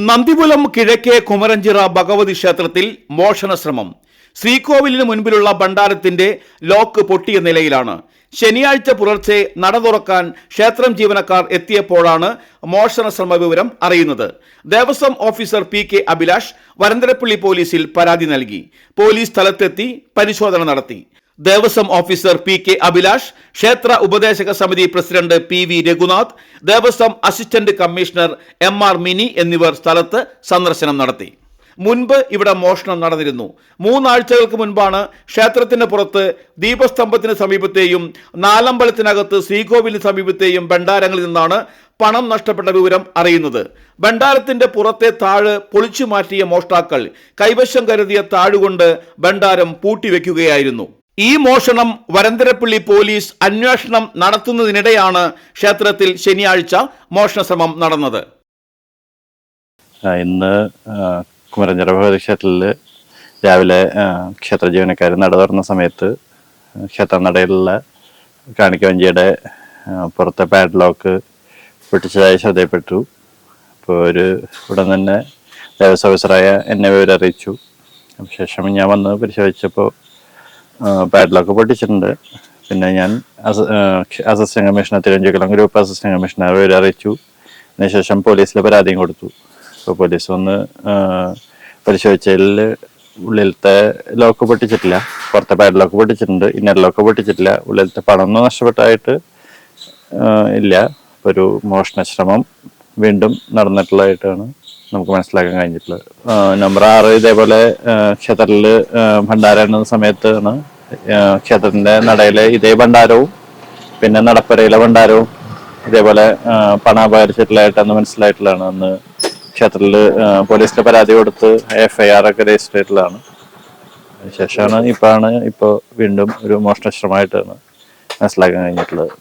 നന്ദിപുലം കിഴക്കേ കുമരഞ്ചിറ ഭഗവതി ക്ഷേത്രത്തിൽ മോഷണ ശ്രമം. ശ്രീകോവിലിന് മുൻപിലുള്ള ഭണ്ഡാരത്തിന്റെ ലോക്ക് പൊട്ടിയ നിലയിലാണ്. ശനിയാഴ്ച പുലർച്ചെ നട തുറക്കാൻ ക്ഷേത്രം ജീവനക്കാർ എത്തിയപ്പോഴാണ് മോഷണ ശ്രമ വിവരം അറിയുന്നത്. Devaswom officer P K. അഭിലാഷ് വരന്തരപ്പള്ളി പോലീസിൽ പരാതി നൽകി. പോലീസ് സ്ഥലത്തെത്തി പരിശോധന നടത്തി. Devaswom officer P K. അഭിലാഷ്, ക്ഷേത്ര ഉപദേശക സമിതി president PV. Raghunath, Devaswom assistant commissioner എം.ആർ. Mini എന്നിവർ സ്ഥലത്ത് സന്ദർശനം നടത്തി. മുൻപ് ഇവിടെ മോഷണം നടന്നിരുന്നു. 3 ആഴ്ചകൾക്ക് മുൻപാണ് ക്ഷേത്രത്തിന് പുറത്ത് ദീപസ്തംഭത്തിന് സമീപത്തെയും നാലമ്പലത്തിനകത്ത് ശ്രീകോവിലിന് സമീപത്തെയും ഭണ്ഡാരങ്ങളിൽ നിന്നാണ് പണം നഷ്ടപ്പെട്ട വിവരം അറിയുന്നത്. ഭണ്ഡാരത്തിന്റെ പുറത്തെ താഴ് പൊളിച്ചു മാറ്റിയ മോഷ്ടാക്കൾ കൈവശം കരുതിയ താഴുകൊണ്ട് ഭണ്ഡാരം പൂട്ടിവെക്കുകയായിരുന്നു. ഈ മോഷണം വരന്തരപ്പള്ളി പോലീസ് അന്വേഷണം നടത്തുന്നതിനിടെയാണ് ക്ഷേത്രത്തിൽ ശനിയാഴ്ച മോഷണ ശ്രമം നടന്നത്. ഇന്ന് കുമരഞ്ചിറ ഭഗവതി ക്ഷേത്രത്തിൽ രാവിലെ ക്ഷേത്ര ജീവനക്കാർ നട തുറന്ന സമയത്ത് ക്ഷേത്ര നടയിലുള്ള കാണിക്കവഞ്ചിയുടെ പുറത്തെ പാഡ്ലോക്ക് പൊട്ടിച്ചതായി ശ്രദ്ധയപ്പെട്ടു. അപ്പോൾ ഉടൻ തന്നെ ദേവസ്വം ഓഫീസറായ എന്നെ വിവരം അറിയിച്ചു. ശേഷം ഞാൻ വന്ന് പരിശോധിച്ചപ്പോൾ പാഡ്ലോക്ക് പൊട്ടിച്ചിട്ടുണ്ട്. പിന്നെ ഞാൻ assistant commissioner Thiruvanchikulam group assistant commissioner വിവരം അറിയിച്ചു. അതിനുശേഷം പോലീസിൽ പരാതിയും കൊടുത്തു. അപ്പോൾ പോലീസ് വന്ന് പരിശോധിച്ചതിൽ ഉള്ളിലത്തെ ലോക്ക് പൊട്ടിച്ചിട്ടില്ല, പുറത്തെ പാഡ്ലോക്ക് പൊട്ടിച്ചിട്ടുണ്ട്, ഇന്നർ ലോക്ക് പൊട്ടിച്ചിട്ടില്ല. ഉള്ളിലത്തെ പണമൊന്നും നഷ്ടപ്പെട്ടായിട്ട് ഇല്ല. ഒരു മോഷണ ശ്രമം വീണ്ടും നടന്നിട്ടുള്ളതായിട്ടാണ് നമുക്ക് മനസ്സിലാക്കാൻ കഴിഞ്ഞിട്ടുള്ളത്. നമ്പർ 6 ഇതേപോലെ ക്ഷേത്രത്തിൽ ഭണ്ഡാരം എന്ന സമയത്താണ് ക്ഷേത്രത്തിന്റെ നടയിലെ ഇതേ ഭണ്ഡാരവും പിന്നെ നടപ്പരയിലെ ഭണ്ഡാരവും ഇതേപോലെ പണം അപഹരിച്ചിട്ടുള്ളതായിട്ടാണ് മനസ്സിലായിട്ടുള്ളതാണ്. അന്ന് ക്ഷേത്രത്തിൽ പോലീസിന് പരാതി കൊടുത്ത് FIR ഒക്കെ രജിസ്റ്റർ ചെയ്തിട്ടുള്ളതാണ്. അതിനുശേഷമാണ് ഇപ്പോൾ വീണ്ടും ഒരു മോഷണ ശ്രമമായിട്ടാണ് മനസ്സിലാക്കാൻ കഴിഞ്ഞിട്ടുള്ളത്.